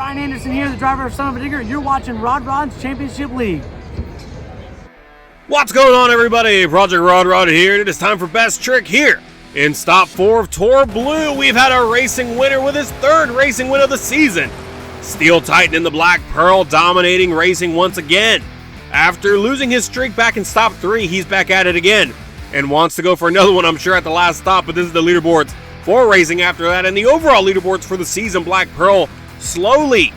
Ryan Anderson here, the driver of Son of a Digger, and you're watching Rod Rod's Championship League. What's going on, everybody? Project Rod here, and it is time for Best Trick here in Stop 4 of Tour Blue. We've had our racing winner with his third racing win of the season. Steel Titan in the Black Pearl dominating racing once again. After losing his streak back in Stop 3, he's back at it again and wants to go for another one, I'm sure, at the last stop, but this is the leaderboards for racing after that, and the overall leaderboards for the season. Black Pearl slowly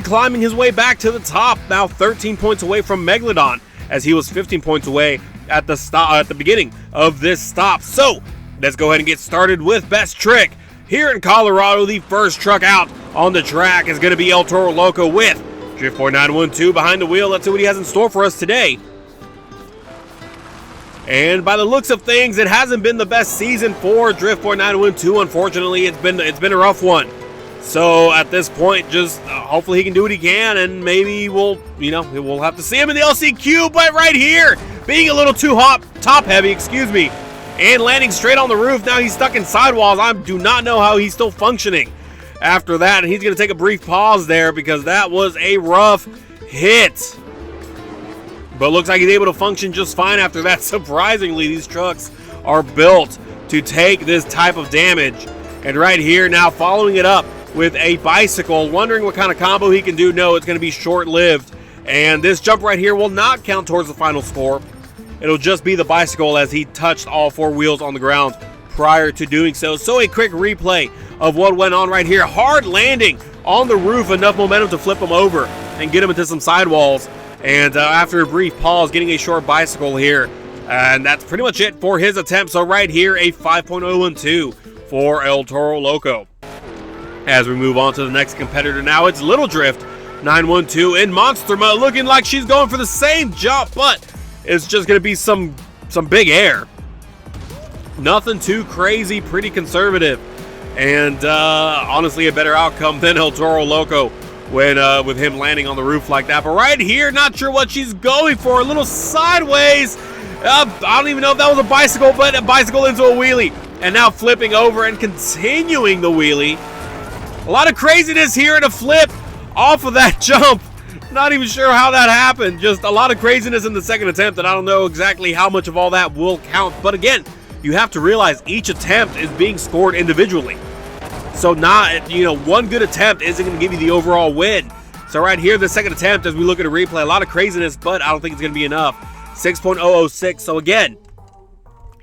climbing his way back to the top, now 13 points away from Megalodon, as he was 15 points away at the beginning of this stop. So let's go ahead and get started with Best Trick here in Colorado. The first truck out on the track is going to be El Toro Loco with Drift Boy 912 behind the wheel. Let's see what he has in store for us today. And by the looks of things, it hasn't been the best season for Drift Boy 912. Unfortunately, it's been a rough one. So at this point, just hopefully he can do what he can, and maybe we'll have to see him in the LCQ. But right here, being a little too top heavy, and landing straight on the roof. Now he's stuck in sidewalls. I do not know how he's still functioning after that, and he's going to take a brief pause there because that was a rough hit. But looks like he's able to function just fine after that. Surprisingly, these trucks are built to take this type of damage. And right here now, following it up with a bicycle, wondering what kind of combo he can do. No, it's going to be short-lived. And this jump right here will not count towards the final score. It'll just be the bicycle as he touched all four wheels on the ground prior to doing so. So a quick replay of what went on right here. Hard landing on the roof, enough momentum to flip him over and get him into some sidewalls. And after a brief pause, getting a short bicycle here. And that's pretty much it for his attempt. So right here, a 5.012 for El Toro Loco. As we move on to the next competitor now, it's Little Drift 912 in Monster Mode, looking like she's going for the same jump, but it's just going to be some big air. Nothing too crazy, pretty conservative. And honestly, a better outcome than El Toro Loco with him landing on the roof like that. But right here, not sure what she's going for. A little sideways. I don't even know if that was a bicycle, but a bicycle into a wheelie. And now flipping over and continuing the wheelie. A lot of craziness here in a flip off of that jump. Not even sure how that happened. Just a lot of craziness in the second attempt, and I don't know exactly how much of all that will count. But again, you have to realize each attempt is being scored individually. So one good attempt isn't going to give you the overall win. So right here, the second attempt, as we look at a replay, a lot of craziness, but I don't think it's going to be enough. 6.006. So again,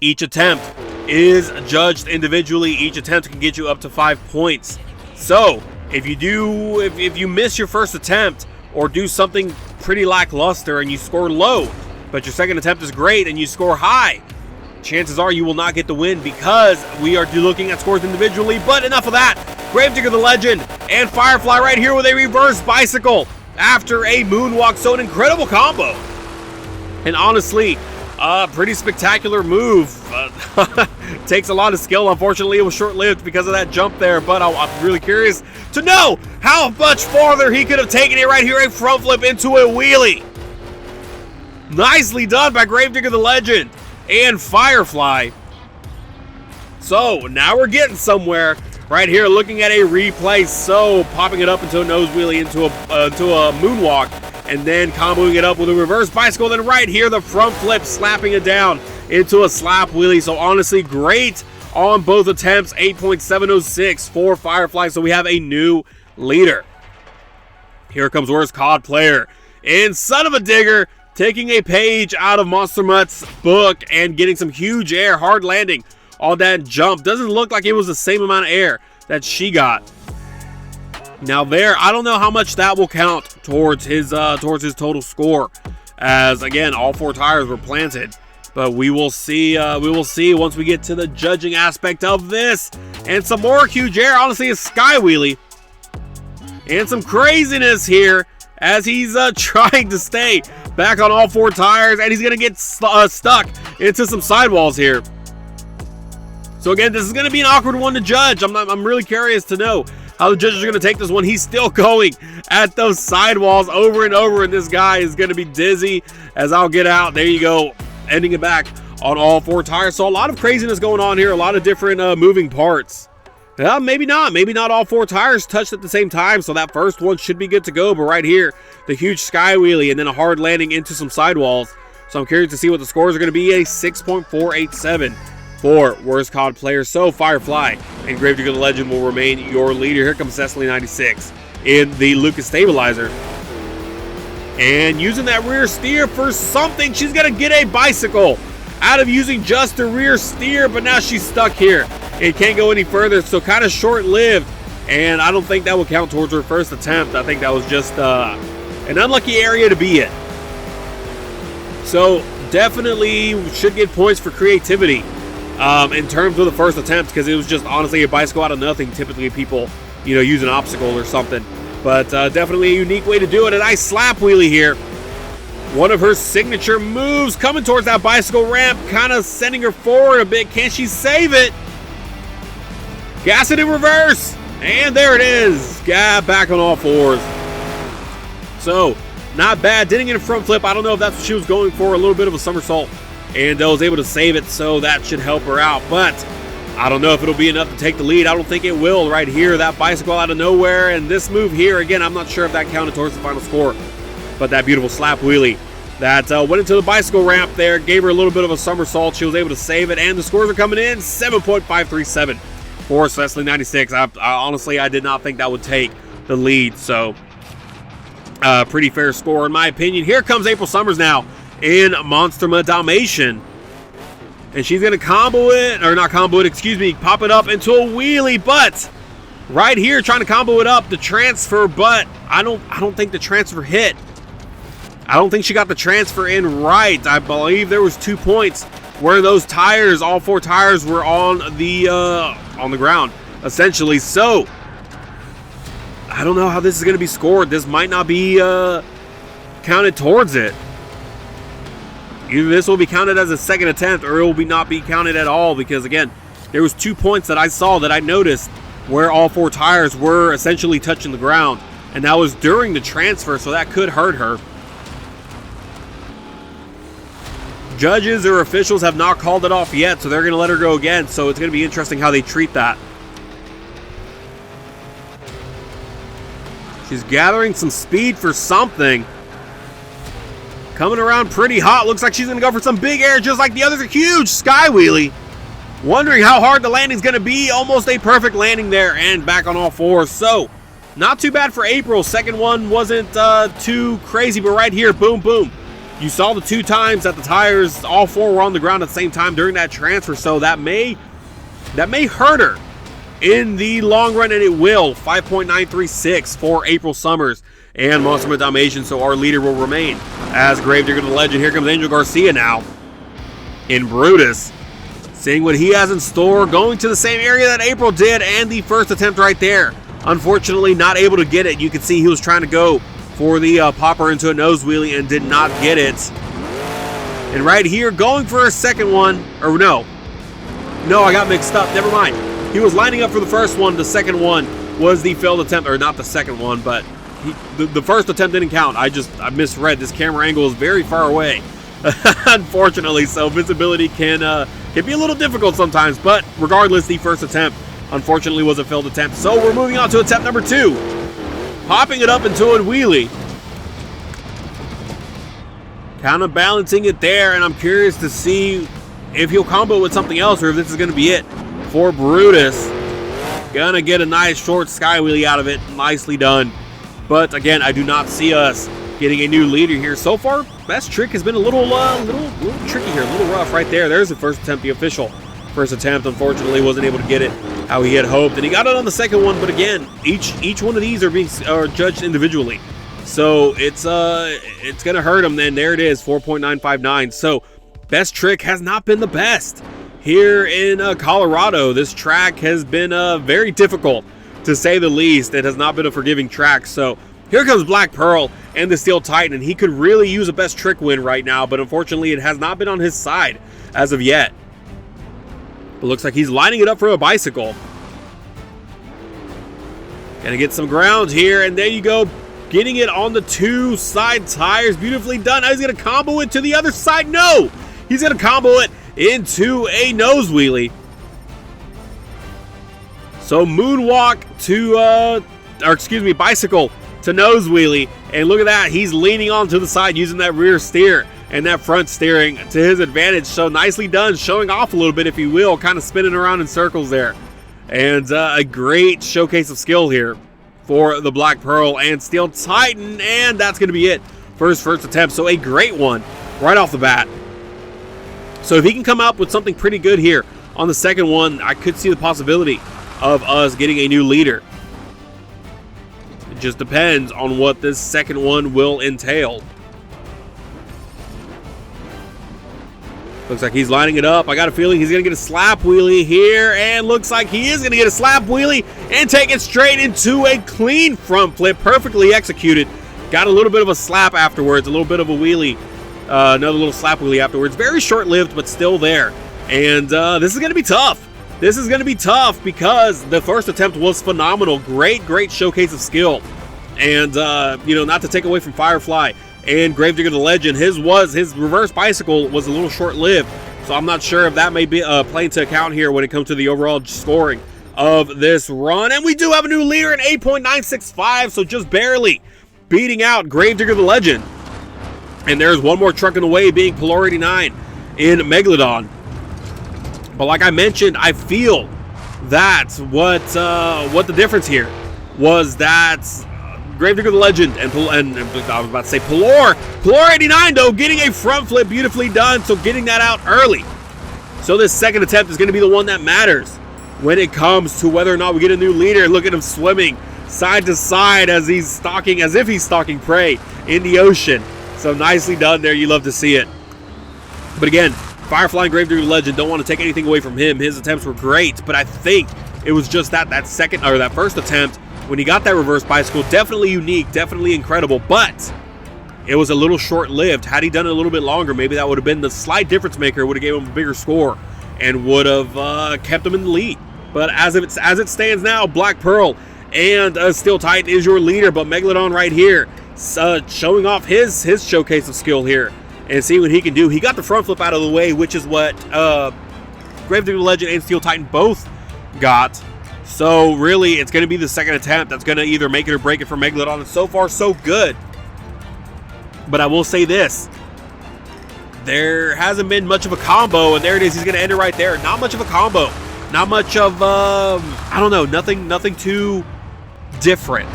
each attempt is judged individually. Each attempt can get you up to 5 points. So if you miss your first attempt or do something pretty lackluster and you score low, but your second attempt is great and you score high, chances are you will not get the win because we are looking at scores individually. But enough of that. Gravedigger the Legend and Firefly right here with a reverse bicycle after a moonwalk. So an incredible combo. And honestly, pretty spectacular move. Takes a lot of skill. Unfortunately, it was short-lived because of that jump there, but I'm really curious to know how much farther he could have taken it right here. A front flip into a wheelie. Nicely done by Gravedigger the Legend and Firefly. So now we're getting somewhere right here, looking at a replay. So popping it up into a nose wheelie into a moonwalk, and then comboing it up with a reverse bicycle. Then right here, the front flip, slapping it down into a slap wheelie. So honestly, great on both attempts. 8.706 for Firefly. So we have a new leader. Here comes Worst COD Player and Son of a Digger, taking a page out of Monster Mutt's book and getting some huge air. Hard landing on that jump. Doesn't look like it was the same amount of air that she got. Now there, I don't know how much that will count towards his total score, as again, all four tires were planted. But we will see. We will see once we get to the judging aspect of this. And some more huge air. Honestly, a sky wheelie and some craziness here as he's trying to stay back on all four tires, and he's gonna get stuck into some sidewalls here. So again, this is gonna be an awkward one to judge. I'm really curious to know how the judges are gonna take this one. He's still going at those sidewalls over and over, and this guy is gonna be dizzy as I'll get out. There you go, ending it back on all four tires. So a lot of craziness going on here, a lot of different moving parts. Maybe not. Maybe not all 4 tires touched at the same time, so that first one should be good to go. But right here, the huge sky wheelie and then a hard landing into some sidewalls. So I'm curious to see what the scores are going to be. A 6.487 for worst COD player. So Firefly and Gravedigger the Legend will remain your leader. Here comes Cecily 96 in the Lucas Stabilizer. And using that rear steer for something, she's going to get a bicycle out of using just a rear steer, but now she's stuck here. It can't go any further, so kind of short-lived, and I don't think that will count towards her first attempt. I think that was just an unlucky area to be in. So definitely should get points for creativity in terms of the first attempt, because it was just honestly a bicycle out of nothing. Typically people, use an obstacle or something, but definitely a unique way to do it. A nice slap wheelie here. One of her signature moves coming towards that bicycle ramp, kind of sending her forward a bit. Can she save it? Gas it in reverse, and there it is. Back on all 4s. So, not bad. Didn't get a front flip. I don't know if that's what she was going for. A little bit of a somersault, and was able to save it, so that should help her out. But I don't know if it'll be enough to take the lead. I don't think it will right here. That bicycle out of nowhere, and this move here, again, I'm not sure if that counted towards the final score. But that beautiful slap wheelie that went into the bicycle ramp there, gave her a little bit of a somersault. She was able to save it, and the scores are coming in 7.537 for Cecily 96. I honestly, I did not think that would take the lead, so pretty fair score in my opinion. Here comes April Summers now in Monster Jam, and she's going to combo it, or not combo it, excuse me, pop it up into a wheelie, but right here trying to combo it up, the transfer, but I don't think the transfer hit. I don't think she got the transfer in right. I believe there was 2 points where those tires, all 4 tires, were on the ground, essentially. So I don't know how this is going to be scored. This might not be counted towards it. Either this will be counted as a second attempt, or it will not be counted at all, because again, there was 2 points that I saw that I noticed where all 4 tires were essentially touching the ground, and that was during the transfer, so that could hurt her. Judges or officials have not called it off yet, so they're going to let her go again. So it's going to be interesting how they treat that. She's gathering some speed for something. Coming around pretty hot. Looks like she's going to go for some big air just like the others. A huge sky wheelie. Wondering how hard the landing's going to be. Almost a perfect landing there and back on all 4s. So not too bad for April. Second one wasn't too crazy, but right here, boom, boom. You saw the 2 times that the tires, all 4 were on the ground at the same time during that transfer, so that may hurt her in the long run, and it will. 5.936 for April Summers and Monster Jam, so our leader will remain as Gravedigger the Legend. Here comes Angel Garcia now in Brutus, seeing what he has in store, going to the same area that April did, and the first attempt right there. Unfortunately, not able to get it. You can see he was trying to go for the popper into a nose wheelie and did not get it. And right here, going for a second one, or no, I got mixed up, never mind. He was lining up for the first one. The second one was the failed attempt, or not the second one, but the first attempt didn't count. I misread. This camera angle is very far away, unfortunately, so visibility can be a little difficult sometimes, but regardless, the first attempt unfortunately was a failed attempt. So we're moving on to attempt number 2. Popping it up into a wheelie. Kind of balancing it there, and I'm curious to see if he'll combo with something else or if this is going to be it for Brutus. Gonna get a nice short sky wheelie out of it. Nicely done. But again, I do not see us getting a new leader here. So far, best trick has been a little tricky here, a little rough right there. There's the first attempt, the official first attempt. Unfortunately, wasn't able to get it how he had hoped, and he got it on the second one. But again, each one of these are judged individually, so it's gonna hurt him. Then there it is, 4.959. So best trick has not been the best here in Colorado. This track has been very difficult, to say the least. It has not been a forgiving track. So here comes Black Pearl and the Steel Titan, and he could really use a best trick win right now, but unfortunately it has not been on his side as of yet. It looks like he's lining it up for a bicycle. Gonna get some ground here, and there you go. Getting it on the 2 side tires. Beautifully done. Now he's gonna combo it to the other side. No! He's gonna combo it into a nose wheelie. So moonwalk to, bicycle to nose wheelie. And look at that. He's leaning onto the side using that rear steer and that front steering to his advantage. So nicely done, showing off a little bit, if you will, kind of spinning around in circles there. And a great showcase of skill here for the Black Pearl and Steel Titan. And that's going to be it for his first attempt. So a great one right off the bat. So if he can come up with something pretty good here on the second one, I could see the possibility of us getting a new leader. It just depends on what this second one will entail. Looks like he's lining it up. I got a feeling he's going to get a slap wheelie here, and looks like he is going to get a slap wheelie and take it straight into a clean front flip, perfectly executed. Got a little bit of a slap afterwards, a little bit of a wheelie, another little slap wheelie afterwards. Very short-lived, but still there. And this is going to be tough. This is going to be tough because the first attempt was phenomenal. Great showcase of skill. And, not to take away from Firefly and Gravedigger the Legend, his reverse bicycle was a little short-lived. So I'm not sure if that may be play into account here when it comes to the overall scoring of this run. And we do have a new leader in 8.965, so just barely beating out Gravedigger the Legend. And there's one more truck in the way, being Pillar 89 in Megalodon. But like I mentioned, I feel that's what the difference here was, that Gravedigger the Legend and I was about to say Pillar 89 though, getting a front flip beautifully done, so getting that out early. So this second attempt is going to be the one that matters when it comes to whether or not we get a new leader. Look at him swimming side to side as if he's stalking prey in the ocean. So nicely done there. You love to see it. But again, Firefly and Gravedigger the Legend, don't want to take anything away from him. His attempts were great, but I think it was just that first attempt when he got that reverse bicycle, definitely unique, definitely incredible, but it was a little short-lived. Had he done it a little bit longer, maybe that would have been the slight difference maker, would have gave him a bigger score and would have kept him in the lead. But as it stands now, Black Pearl and Steel Titan is your leader, but Megalodon right here showing off his showcase of skill here and see what he can do. He got the front flip out of the way, which is what Gravedigger the Legend and Steel Titan both got. So really, it's going to be the second attempt that's going to either make it or break it for Megalodon. And so far, so good. But I will say this. There hasn't been much of a combo, and there it is. He's going to end it right there. Not much of a combo. Not much of, I don't know, nothing too different,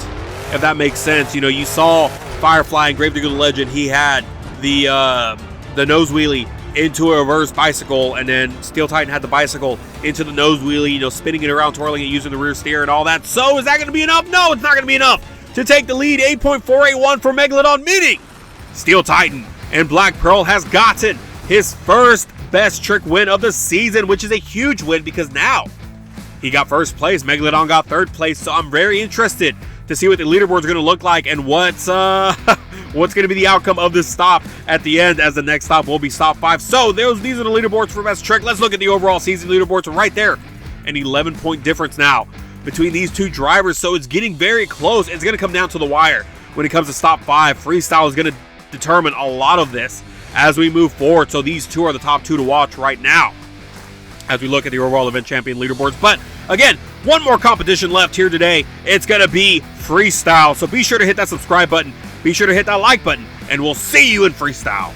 if that makes sense. You know, you saw Firefly and Gravedigger the Legend. He had the nose wheelie into a reverse bicycle, and then Steel Titan had the bicycle into the nose wheelie, spinning it around, twirling it, using the rear steer and all that. So is that going to be enough? No, it's not going to be enough to take the lead. 8.481 for Megalodon, meaning Steel Titan and Black Pearl has gotten his first best trick win of the season, which is a huge win because now he got first place. Megalodon got third place. So I'm very interested to see what the leaderboard is going to look like and what's going to be the outcome of this stop at the end, as the next stop will be stop 5. So these are the leaderboards for best trick. Let's look at the overall season leaderboards right there. An 11-point difference now between these two drivers. So it's getting very close. It's going to come down to the wire when it comes to stop 5. Freestyle is going to determine a lot of this as we move forward. So these two are the top two to watch right now as we look at the overall event champion leaderboards. But again, one more competition left here today. It's going to be freestyle. So be sure to hit that subscribe button. Be sure to hit that like button, and we'll see you in freestyle.